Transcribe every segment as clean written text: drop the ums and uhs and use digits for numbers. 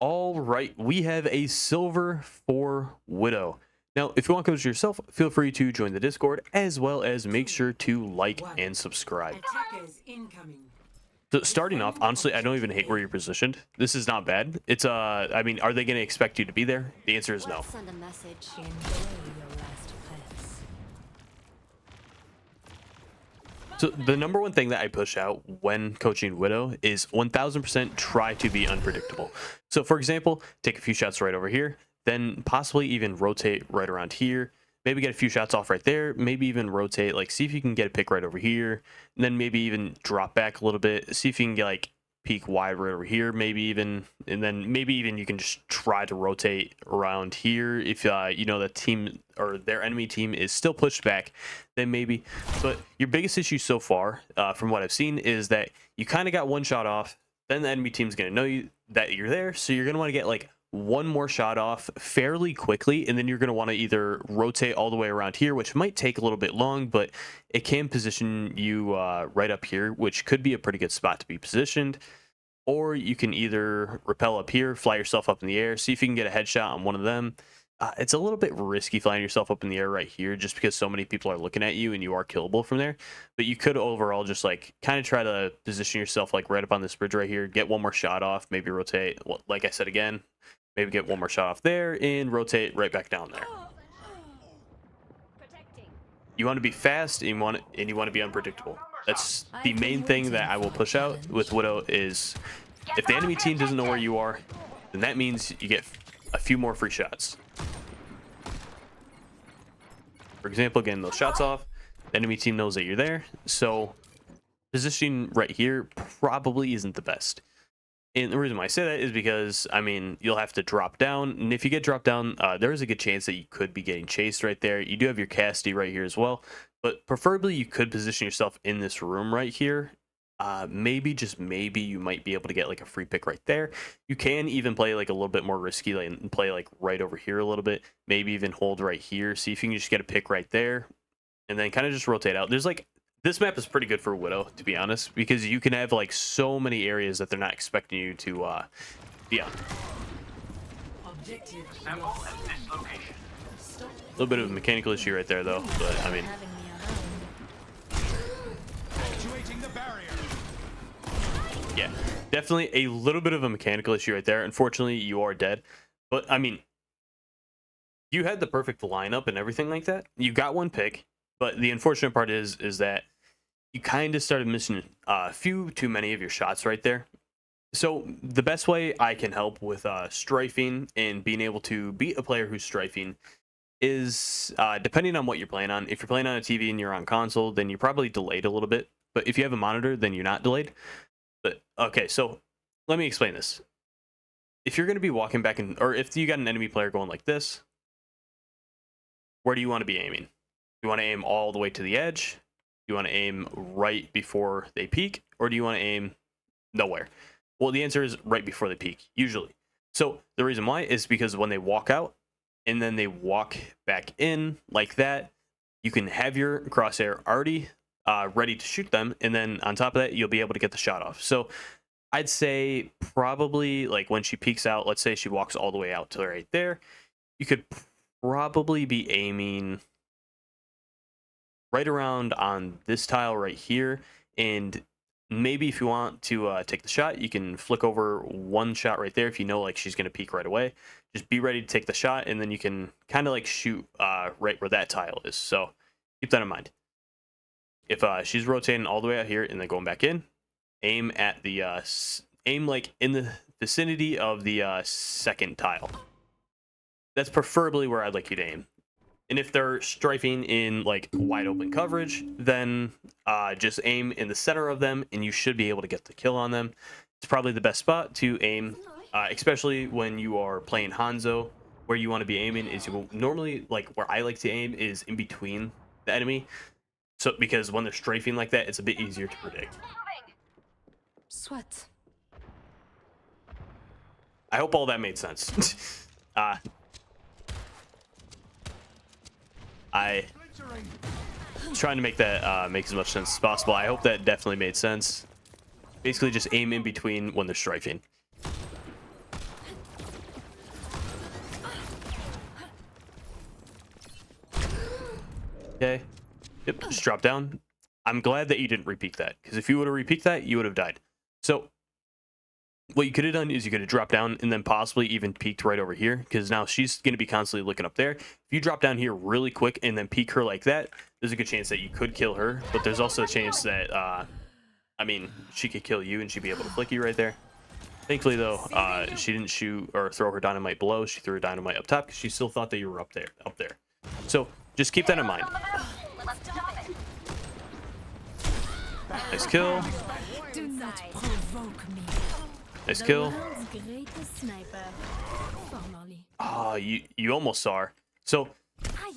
All right, we have a silver for Widow. Now, if you want to coach yourself, feel free to join the Discord, as well as make sure to like and subscribe. So starting off, honestly, I don't even hate where you're positioned. This is not bad. It's I mean, are they going to expect you to be there? The answer is no. Send a message. So the number one thing that I push out when coaching Widow is 1000% try to be unpredictable. So for example, take a few shots right over here, then possibly even rotate right around here, maybe get a few shots off right there, maybe even rotate, like see if you can get a pick right over here, and then maybe even drop back a little bit, see if you can get like peek wide right over here, maybe even, and then maybe even you can just try to rotate around here if you know the team or their enemy team is still pushed back, then maybe. But your biggest issue so far, from what I've seen, is that you kind of got one shot off, then the enemy team's going to know that you're there, so you're going to want to get like one more shot off fairly quickly, and then you're going to want to either rotate all the way around here, which might take a little bit long, but it can position you right up here, which could be a pretty good spot to be positioned. Or you can either rappel up here, fly yourself up in the air, see if you can get a headshot on one of them. It's a little bit risky flying yourself up in the air right here just because so many people are looking at you and you are killable from there. But you could overall just like kind of try to position yourself like right up on this bridge right here, get one more shot off, maybe rotate, well, like I said again, maybe get one more shot off there and rotate right back down there. You want to be fast and you want to be unpredictable. That's the main thing that I will push out with Widow is if the enemy team doesn't know where you are, then that means you get a few more free shots. For example, again, those shots off, the enemy team knows that you're there, so positioning right here probably isn't the best. And the reason why I say that is because, I mean, you'll have to drop down, and if you get dropped down, there is a good chance that you could be getting chased right there. You do have your Cassidy right here as well, but preferably you could position yourself in this room right here. Maybe, just maybe, you might be able to get like a free pick right there. You can even play like a little bit more risky like, and play like right over here a little bit. Maybe even hold right here. See if you can just get a pick right there, and then kind of just rotate out. There's like, this map is pretty good for Widow, to be honest, because you can have like so many areas that they're not expecting you to be on. A little bit of a mechanical issue right there, though, but I mean, yeah, definitely a little bit of a mechanical issue right there. Unfortunately, you are dead, but I mean, you had the perfect lineup and everything like that. You got one pick, but the unfortunate part is that you kind of started missing a few too many of your shots right there. So the best way I can help with strafing and being able to beat a player who's strafing is depending on what you're playing on. If you're playing on a TV and you're on console, then you're probably delayed a little bit. But if you have a monitor, then you're not delayed. But okay, so let me explain this. If you're going to be walking back in, or if you got an enemy player going like this, where do you want to be aiming? You want to aim all the way to the edge? You want to aim right before they peek, or do you want to aim nowhere? Well, the answer is right before they peek, usually. So the reason why is because when they walk out and then they walk back in like that, you can have your crosshair already ready to shoot them, and then on top of that, you'll be able to get the shot off. So I'd say probably like when she peeks out, let's say she walks all the way out to right there, you could probably be aiming right around on this tile right here, and maybe if you want to take the shot, you can flick over one shot right there if you know like she's going to peek right away. Just be ready to take the shot, and then you can kind of like shoot right where that tile is. So keep that in mind. If she's rotating all the way out here and then going back in, aim at the aim like in the vicinity of the second tile. That's preferably where I'd like you to aim. And if they're strafing in like wide open coverage, then just aim in the center of them and you should be able to get the kill on them. It's probably the best spot to aim, especially when you are playing Hanzo. Where you want to be aiming is, you will normally, like where I like to aim is in between the enemy. So because when they're strafing like that, it's a bit easier to predict. Sweat. I hope all that made sense. I trying to make that make as much sense as possible. I hope that definitely made sense. Basically, just aim in between when they're strafing. Okay. Yep, just drop down. I'm glad that you didn't repeat that, because if you would have repeat that, you would have died. So what you could have done is you could have dropped down and then possibly even peeked right over here, because now she's going to be constantly looking up there. If you drop down here really quick and then peek her like that, there's a good chance that you could kill her, but there's also a chance that, I mean, she could kill you and she'd be able to flick you right there. Thankfully, though, she didn't shoot or throw her dynamite below. She threw her dynamite up top because she still thought that you were up there. So just keep that in mind. Nice kill. Do not provoke me. Nice kill. World's greatest sniper. Formerly. Ah, you almost saw her. So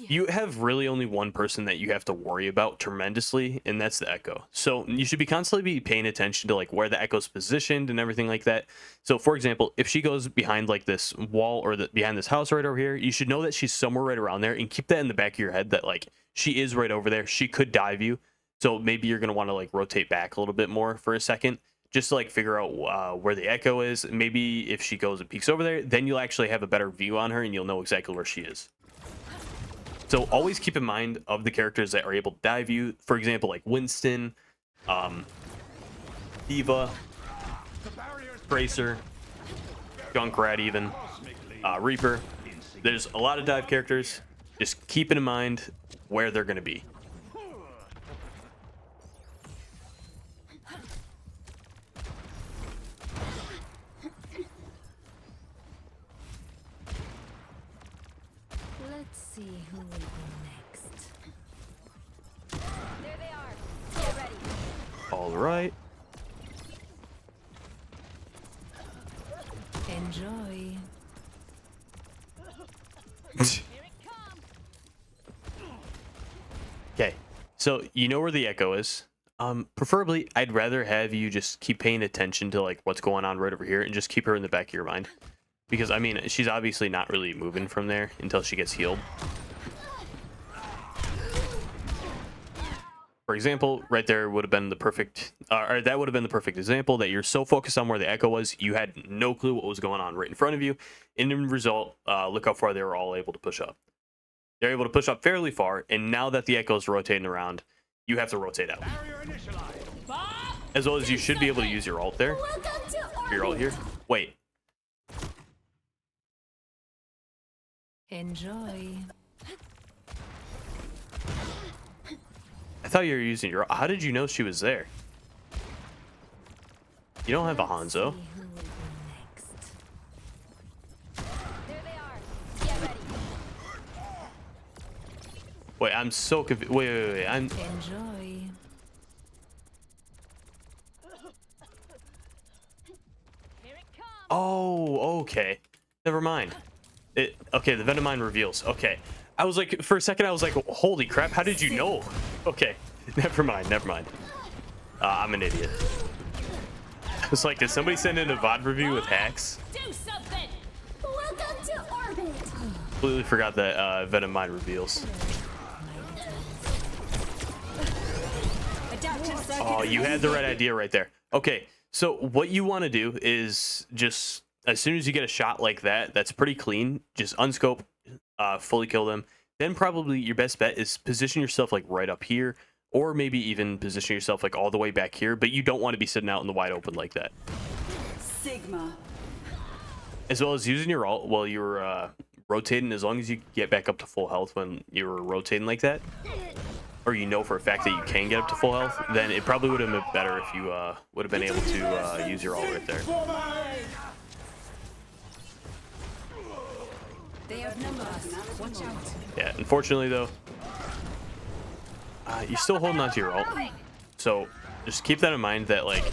you have really only one person that you have to worry about tremendously, and that's the Echo. So you should be constantly paying attention to like where the Echo's positioned and everything like that. So for example, if she goes behind like this wall or behind this house right over here, you should know that she's somewhere right around there, and keep that in the back of your head that like she is right over there. She could dive you. So maybe you're going to want to like rotate back a little bit more for a second, just to like figure out where the Echo is. Maybe if she goes and peeks over there, then you'll actually have a better view on her and you'll know exactly where she is. So always keep in mind of the characters that are able to dive you. For example, like Winston, Diva, Tracer, Junkrat even, Reaper. There's a lot of dive characters. Just keep in mind where they're going to be. Let's see who will be next. There they are. Get ready. All right. Enjoy. Here it comes. Okay, so you know where the Echo is. Preferably, I'd rather have you just keep paying attention to like what's going on right over here and just keep her in the back of your mind. Because, I mean, she's obviously not really moving from there until she gets healed. For example, right there would have been the perfect, or that would have been the perfect example that you're so focused on where the Echo was, you had no clue what was going on right in front of you. And in result, look how far they were all able to push up. They're able to push up fairly far, and now that the Echo is rotating around, you have to rotate out. As well as you should be able to use your ult there. Your ult here. Wait. Enjoy. I thought you were using your... How did you know she was there? You don't have a Hanzo. See who will be next. There they are. Get ready. Wait, I'm so confused. Wait. I'm... Enjoy. Here it comes. Oh, okay. Never mind. Okay, the Venom Mine reveals. Okay. I was like, for a second, I was like, holy crap, how did you know? Okay. Never mind. I'm an idiot. It's like, did somebody send in a VOD review with hacks? Do something. Welcome to orbit. Completely forgot that Venom Mine reveals. Adaptive circuit. Oh, you had the right idea right there. Okay, so what you want to do is just, as soon as you get a shot like that, that's pretty clean, just unscope, fully kill them. Then probably your best bet is position yourself like right up here, or maybe even position yourself like all the way back here, but you don't want to be sitting out in the wide open like that. Sigma. As well as using your ult while you're rotating, as long as you get back up to full health when you're rotating like that, or you know for a fact that you can get up to full health, then it probably would have been better if you would have been able to use your ult right there. They outnumber us. Watch out. Yeah, unfortunately though, you're still holding on to your ult, so just keep that in mind that like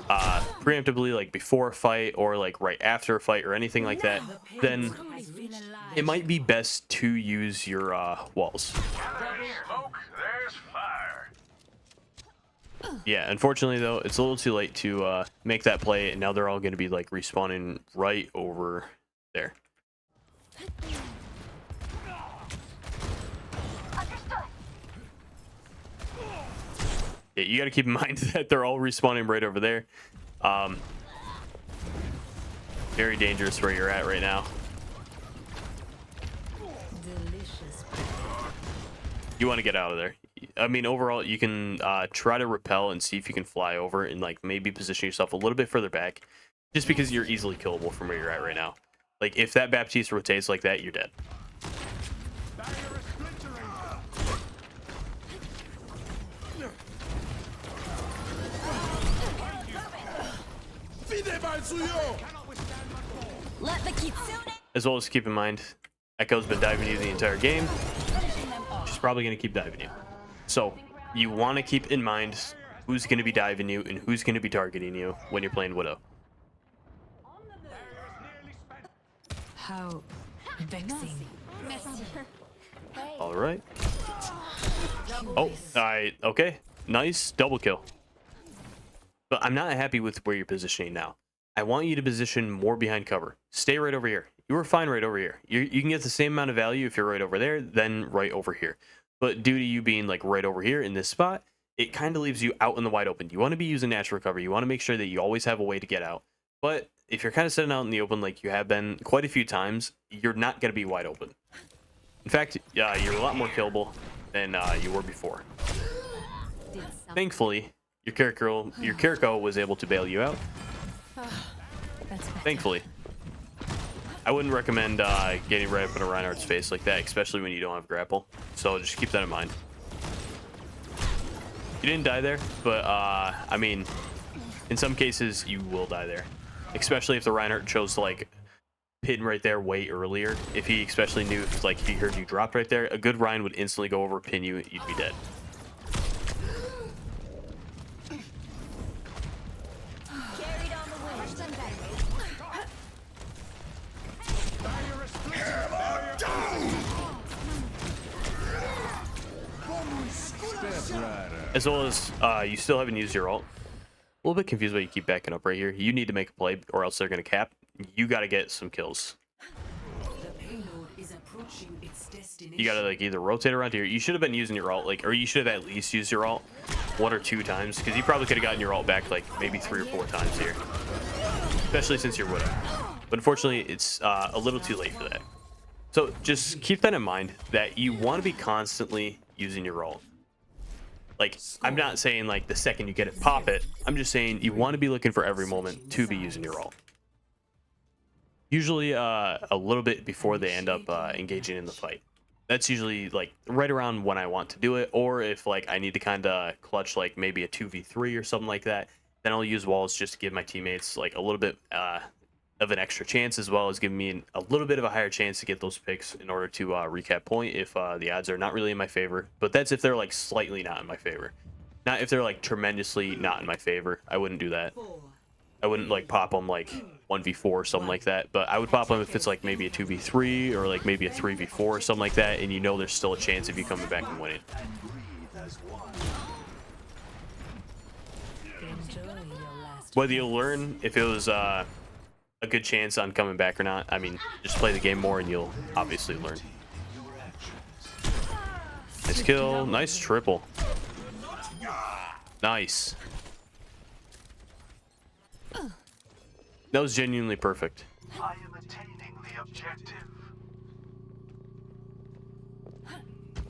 preemptively, like before a fight or like right after a fight or anything like that, then I feel alive. it might be best to use your walls. Smoke, there's fire. Yeah, unfortunately though, it's a little too late to make that play, and now they're all going to be like respawning right over there. Yeah, you got to keep in mind that they're all respawning right over there. Very dangerous where you're at right now. Delicious. You want to get out of there. I mean, overall, you can try to repel and see if you can fly over and like maybe position yourself a little bit further back, just because you're easily killable from where you're at right now. Like if that Baptiste rotates like that, you're dead. Let the Kitsune As well as keep in mind, Echo's been diving you the entire game. finishing them off. She's probably going to keep diving you. So you want to keep in mind who's going to be diving you and who's going to be targeting you when you're playing Widow. How vexing. All right. Oh, okay. Nice double kill. But I'm not happy with where you're positioning now. I want you to position more behind cover. Stay right over here. You were fine right over here. You can get the same amount of value if you're right over there, then right over here. But due to you being like right over here in this spot, it kind of leaves you out in the wide open. You want to be using natural cover. You want to make sure that you always have a way to get out. But if you're kind of sitting out in the open like you have been quite a few times, you're not going to be wide open. In fact, you're a lot more killable than you were before. Thankfully, your Kiriko was able to bail you out. That's better. Thankfully. I wouldn't recommend getting right up in a Reinhardt's face like that, especially when you don't have grapple. So just keep that in mind. You didn't die there, but I mean, in some cases you will die there, especially if the Reinhardt chose to like pin right there way earlier. If he especially knew if like he heard you drop right there, a good Rein would instantly go over, pin you, you'd be dead. Carried on the wind. As well as you still haven't used your ult. A little bit confused why you keep backing up right here. You need to make a play or else they're going to cap. You got to get some kills. You got to like either rotate around here. You should have been using your ult, like, or you should have at least used your ult 1 or 2 times, because you probably could have gotten your ult back like maybe 3 or 4 times here, especially since you're Widow. But unfortunately, it's a little too late for that. So just keep that in mind, that you want to be constantly using your ult. Like, I'm not saying like the second you get it, pop it. I'm just saying you want to be looking for every moment to be using your ult. Usually a little bit before they end up engaging in the fight. That's usually like right around when I want to do it, or if like I need to kind of clutch like maybe a 2v3 or something like that, then I'll use walls just to give my teammates like a little bit of an extra chance, as well as giving me a little bit of a higher chance to get those picks in order to recap point if the odds are not really in my favor. But that's if they're like slightly not in my favor. Not if they're like tremendously not in my favor. I wouldn't do that. I wouldn't like pop them like 1v4 or something like that, but I would pop them if it's like maybe a 2v3 or like maybe a 3v4 or something like that, and you know there's still a chance of you coming back and winning. Enjoy your last. Whether you'll learn if it was a good chance on coming back or not, I mean, just play the game more and you'll obviously learn. Nice kill, nice triple. Nice. That was genuinely perfect. I am attaining the objective.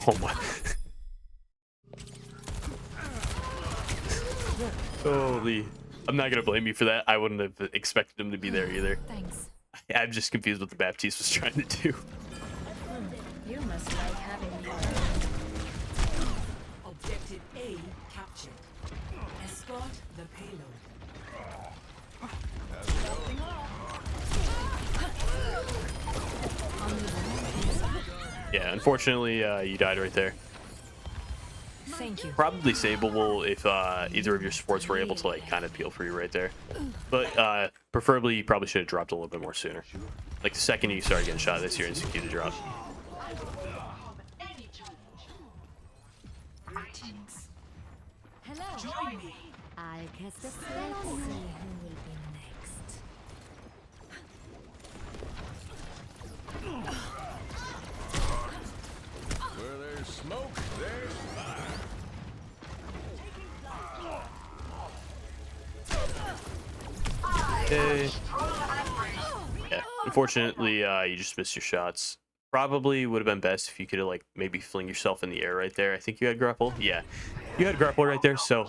Oh my. Holy. I'm not gonna blame you for that. I wouldn't have expected him to be there either. Thanks. I'm just confused what the Baptiste was trying to do. You must like having me. Objective A captured. Escort the payload. Yeah, unfortunately, you died right there. Thank you. Probably savable if either of your supports were able to like kind of peel for you right there. But preferably, you probably should have dropped a little bit more sooner. Like the second you started getting shot, that's your instant cue to drop. Hello. Join me. I'll cast a Let's see spell. who will be next. Where there's smoke, there's fire. Okay. Yeah, unfortunately, you just missed your shots. Probably would have been best if you could have like maybe fling yourself in the air right there. I think you had grapple. Yeah, you had grapple right there. So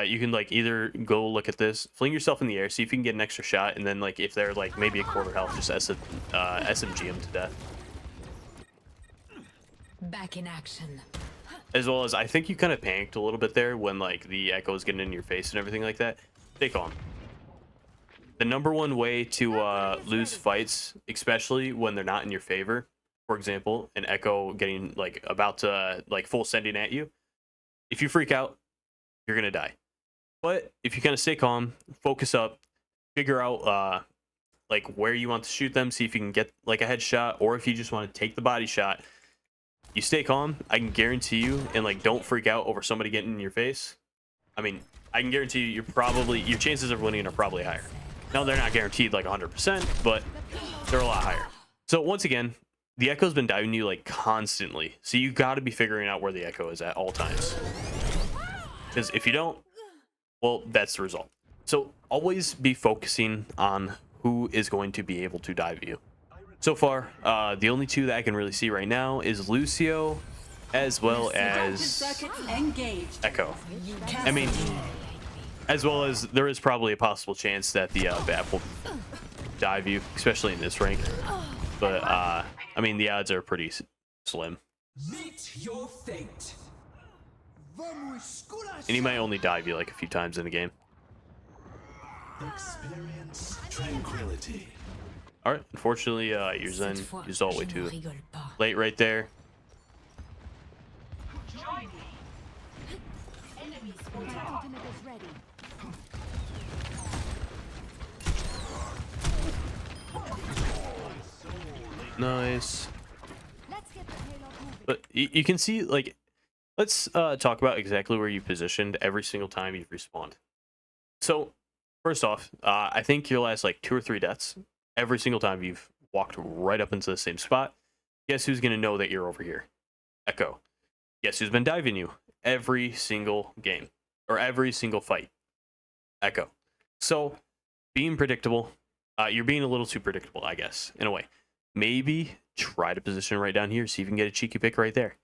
you can like either go look at this, fling yourself in the air, see if you can get an extra shot, and then like if they're like maybe a quarter health, just SMG them to death. Back in action. As well as I think you kind of panicked a little bit there when like the echo was getting in your face and everything like that. Stay calm. The number one way to lose fights, especially when they're not in your favor, for example, an echo getting like about to like full sending at you, if you freak out, you're gonna die. But if you kind of stay calm, focus up, figure out like where you want to shoot them, see if you can get like a headshot, or if you just want to take the body shot, you stay calm, I can guarantee you, and like don't freak out over somebody getting in your face. I mean, I can guarantee you, your chances of winning are probably higher. Now they're not guaranteed like 100%, but they're a lot higher. So once again, the echo's been diving you like constantly, so you got to be figuring out where the echo is at all times. Because if you don't, well, that's the result. So always be focusing on who is going to be able to dive you. So far, the only two that I can really see right now is Lucio, as well as Echo. I mean, as well as there is probably a possible chance that the Bat will dive you, especially in this rank. But I mean, the odds are pretty slim. Meet your fate. And he might only dive you like a few times in a game. Experience tranquility. All right, unfortunately, your Zen is all the way too late right there. Nice. But you can see, like, let's talk about exactly where you positioned every single time you've respawned. So, first off, I think your last, like, 2 or 3 deaths, every single time you've walked right up into the same spot, guess who's going to know that you're over here? Echo. Guess who's been diving you every single game, or every single fight? Echo. So, being predictable, you're being a little too predictable, I guess, in a way. Maybe try to position right down here, see if you can get a cheeky pick right there.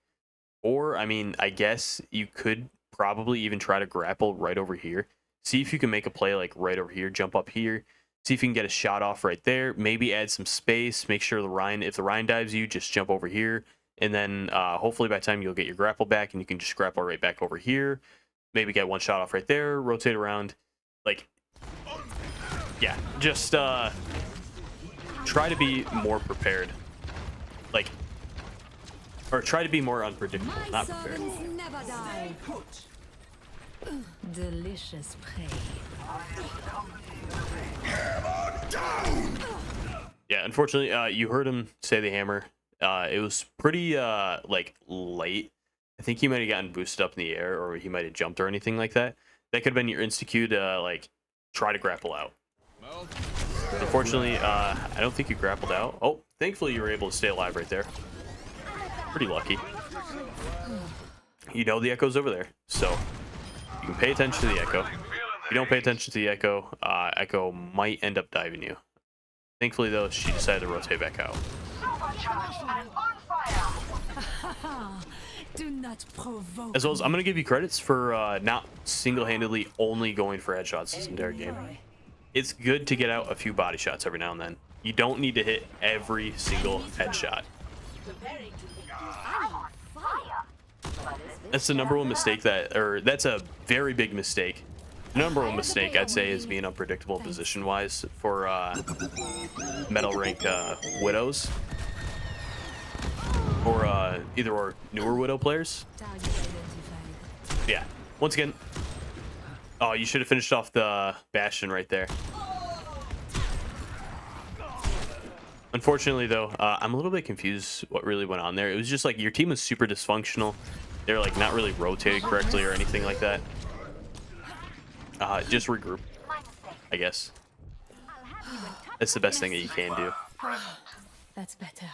Or, I mean, I guess you could probably even try to grapple right over here. See if you can make a play like right over here, jump up here. See if you can get a shot off right there. Maybe add some space. Make sure if the Rhine dives you, just jump over here. And then hopefully by the time you'll get your grapple back and you can just grapple right back over here. Maybe get one shot off right there, rotate around. Like, yeah, just try to be more prepared. Like, or try to be more unpredictable, not prepared. Delicious prey. Yeah, unfortunately, you heard him say the hammer. It was pretty like late. I think he might have gotten boosted up in the air, or he might have jumped or anything like that. That could have been your insta Q to like try to grapple out. Unfortunately, I don't think you grappled out. Oh, thankfully you were able to stay alive right there. Pretty lucky. You know the echo's over there, so you can pay attention to the echo. If you don't pay attention to the echo, echo might end up diving you. Thankfully, though, she decided to rotate back out. Do not provoke. As well as, I'm going to give you credits for not single-handedly only going for headshots this entire game. It's good to get out a few body shots every now and then. You don't need to hit every single headshot. That's the number one mistake that's a very big mistake. The number one mistake, I'd say, is being unpredictable position-wise for metal rank Widows. Or either or newer Widow players. Yeah. Once again, oh, you should have finished off the Bastion right there. Unfortunately, though, I'm a little bit confused what really went on there. It was just like your team was super dysfunctional. They're like not really rotated correctly or anything like that. Just regroup, I guess. That's the best thing that you can do. That's better.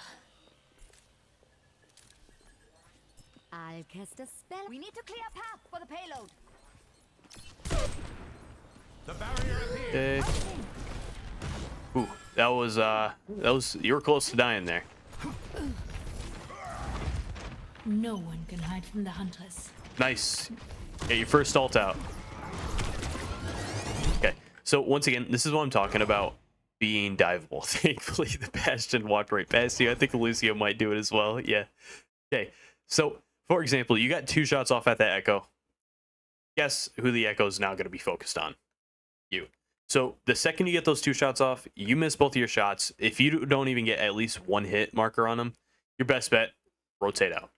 I'll cast a spell. We need to clear a path for the payload. The barrier appears. Okay. Ooh, that was you were close to dying there. No one can hide from the hunters. Nice. Get your first ult out. Okay. So once again, this is what I'm talking about being diveable. Thankfully, the Bastion walked right past you. I think Lucio might do it as well. Yeah. Okay. So, for example, you got 2 shots off at that Echo. Guess who the Echo is now going to be focused on? You. So the second you get those 2 shots off, you miss both of your shots. If you don't even get at least 1 hit marker on them, your best bet, rotate out.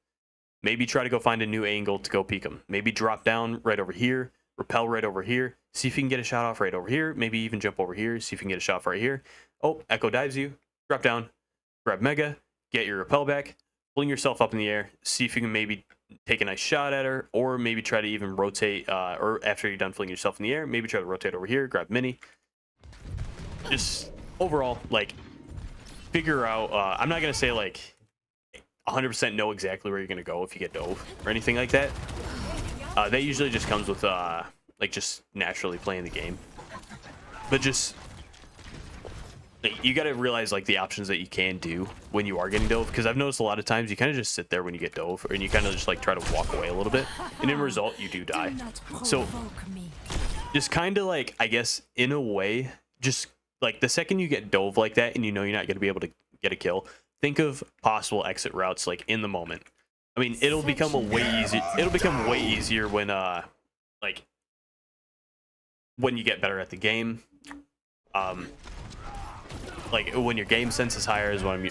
Maybe try to go find a new angle to go peek them. Maybe drop down right over here, rappel right over here, see if you can get a shot off right over here, maybe even jump over here, see if you can get a shot off right here. Oh, Echo dives you, drop down, grab Mega, get your rappel back, fling yourself up in the air, see if you can maybe take a nice shot at her, or maybe try to even rotate, or after you're done flinging yourself in the air, maybe try to rotate over here, grab Mini. Just overall, like, figure out, I'm not going to say, like, 100% know exactly where you're going to go if you get dove or anything like that. That usually just comes with, like, just naturally playing the game. But just, like, you got to realize, like, the options that you can do when you are getting dove, because I've noticed a lot of times you kind of just sit there when you get dove, and you kind of just, like, try to walk away a little bit, and in result, you do die. So, just kind of, like, I guess, in a way, just, like, the second you get dove like that, and you know you're not going to be able to get a kill, think of possible exit routes, like, in the moment. I mean, it'll become way easier when, like, when you get better at the game. Like, when your game sense is higher is what I'm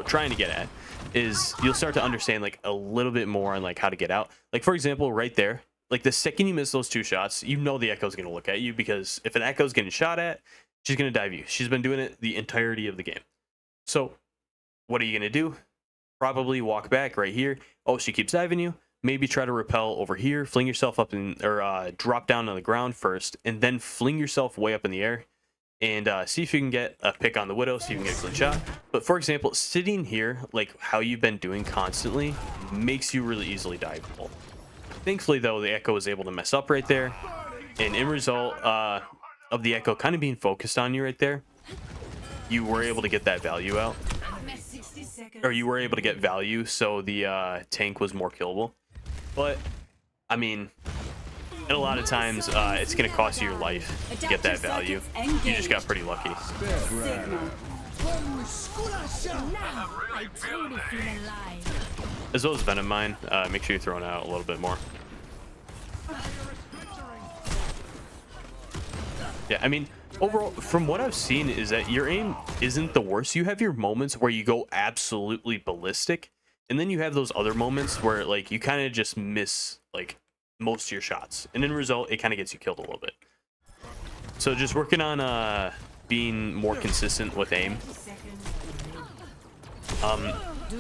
trying to get at, is you'll start to understand, like, a little bit more on, like, how to get out. Like, for example, right there, like, the second you miss those 2 shots, you know the Echo's going to look at you, because if an Echo's getting shot at, she's going to dive you. She's been doing it the entirety of the game. So what are you going to do? Probably walk back right here. Oh, she keeps diving you. Maybe try to rappel over here, fling yourself up in, or drop down on the ground first, and then fling yourself way up in the air, and see if you can get a pick on the Widow, so you can get a clean shot. But for example, sitting here, like how you've been doing constantly, makes you really easily diveable. Thankfully, though, the Echo was able to mess up right there, and in result of the Echo kind of being focused on you right there, you were able to get that value out. Or you were able to get value, so the tank was more killable. But, I mean, and a lot of times, it's going to cost you your life to get that value. You just got pretty lucky. Now I truly feel alive. As well as Venom Mine, make sure you're throwing out a little bit more. Yeah, I mean, overall, from what I've seen, is that your aim isn't the worst. You have your moments where you go absolutely ballistic, and then you have those other moments where, like, you kind of just miss, like, most of your shots, and in result, it kind of gets you killed a little bit. So just working on being more consistent with aim.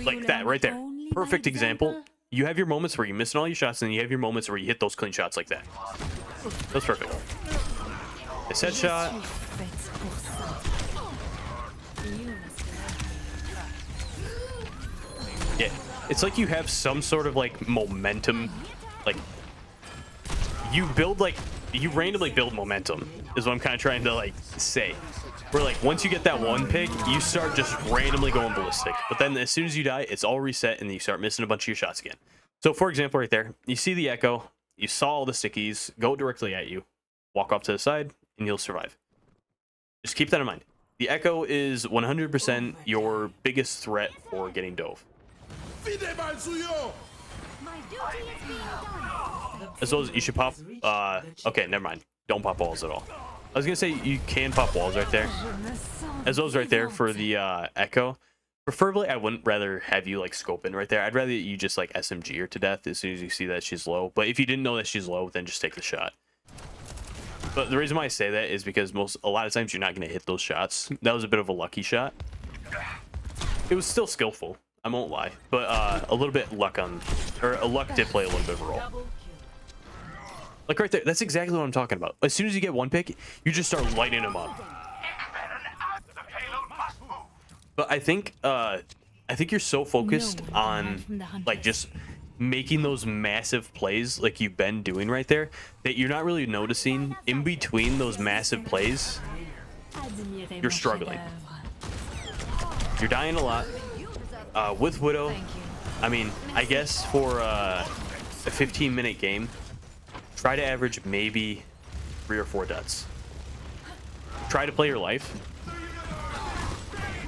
Like that right there. Perfect example. You have your moments where you're missing all your shots, and you have your moments where you hit those clean shots like that. That's perfect. It's headshot. Yeah, it's like you have some sort of, like, momentum. Like, you build, like, you randomly build momentum is what I'm kind of trying to, like, say. Where, like, once you get that one pick, you start just randomly going ballistic. But then as soon as you die, it's all reset, and you start missing a bunch of your shots again. So, for example, right there, you see the Echo, you saw all the stickies go directly at you, walk off to the side, and you'll survive. Just keep that in mind. The Echo is 100% your biggest threat for getting dove. My duty is being done. As well as you should pop, okay, never mind. Don't pop walls at all. I was gonna say you can pop walls right there. As well as right there for the Echo. Preferably, I wouldn't rather have you, like, scope in right there. I'd rather you just, like, SMG her to death as soon as you see that she's low. But if you didn't know that she's low, then just take the shot. But the reason why I say that is because a lot of times you're not going to hit those shots. That was a bit of a lucky shot. It was still skillful, I won't lie, but a little bit luck luck did play a little bit of a role. Like right there, that's exactly what I'm talking about. As soon as you get one pick, you just start lighting them up. But I think you're so focused on, like, just making those massive plays like you've been doing right there that you're not really noticing in between those massive plays you're struggling. You're dying a lot. With Widow, I mean, I guess for a 15-minute game, try to average maybe 3 or 4 deaths. Try to play your life.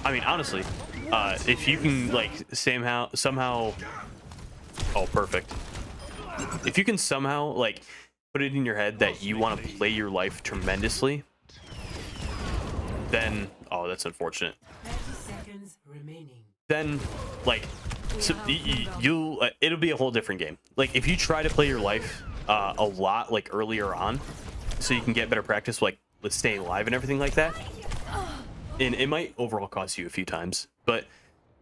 I mean, honestly, if you can like somehow, oh, perfect. If you can somehow like put it in your head that you want to play your life tremendously, then, oh, that's unfortunate. 30 seconds remaining. Then, like, so you'll it'll be a whole different game. Like, if you try to play your life a lot like earlier on, so you can get better practice, like with staying alive and everything like that, and it might overall cost you a few times, but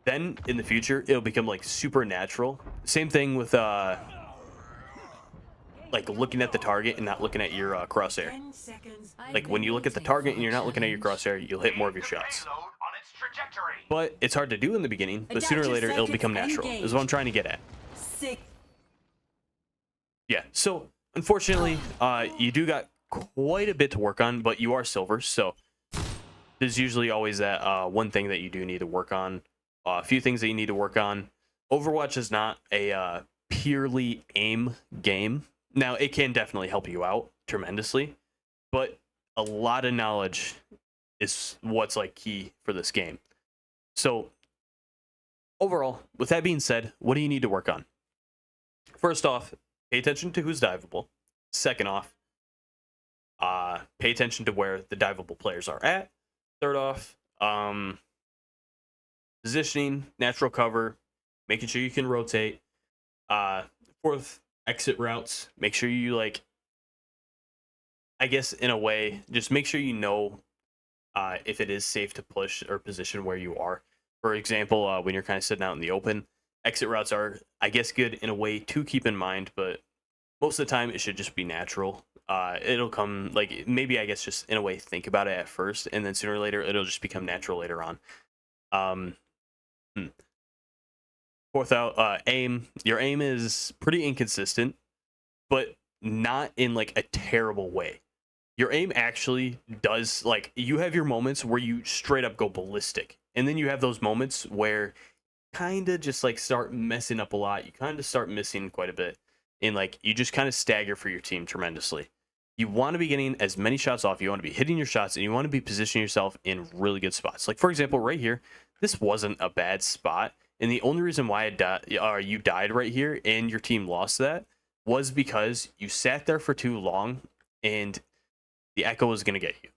then in the future it'll become like super natural. Same thing with like looking at the target and not looking at your crosshair. 10 seconds. Like when you look at the target and you're not looking at your crosshair, you'll hit more of your shots. But it's hard to do in the beginning, but sooner or later it'll become natural, is what I'm trying to get at. 6. Yeah, so unfortunately, you do got quite a bit to work on, but you are silver, so there's usually always that one thing that you do need to work on, a few things that you need to work on. Overwatch is not a purely aim game. Now, it can definitely help you out tremendously, but a lot of knowledge is what's like key for this game. So overall, with that being said, what do you need to work on? First off, pay attention to who's diveable. Second off, pay attention to where the diveable players are at. Third off, positioning, natural cover, making sure you can rotate. Fourth, exit routes. Make sure you, like, I guess in a way, just make sure you know if it is safe to push or position where you are. For example, when you're kind of sitting out in the open, exit routes are, I guess, good in a way to keep in mind, but most of the time it should just be natural. It'll come, like, maybe, I guess, just in a way think about it at first, and then sooner or later it'll just become natural later on. Fourth out, aim. Your aim is pretty inconsistent, but not in like a terrible way. Your aim actually does, like, you have your moments where you straight up go ballistic, and then you have those moments where kind of just like start messing up a lot. You kind of start missing quite a bit, and like you just kind of stagger for your team tremendously. You want to be getting as many shots off. You want to be hitting your shots, and you want to be positioning yourself in really good spots. Like, for example, right here, this wasn't a bad spot, and the only reason why you died right here and your team lost that was because you sat there for too long, and the echo is going to get you.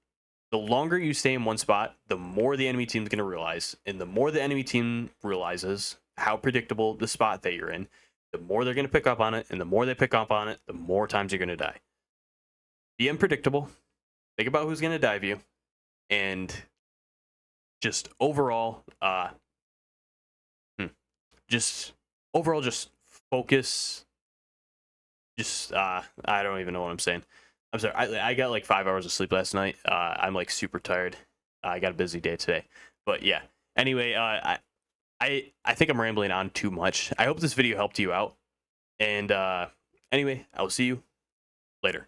The longer you stay in one spot, the more the enemy team is going to realize, and the more the enemy team realizes how predictable the spot that you're in, the more they're going to pick up on it, and the more they pick up on it, the more times you're going to die. Be unpredictable. Think about who's going to dive you, and just overall, just focus. Just I don't even know what I'm saying. I'm sorry. I got like 5 hours of sleep last night. I'm like super tired. I got a busy day today, but yeah. Anyway, I think I'm rambling on too much. I hope this video helped you out. And anyway, I will see you later.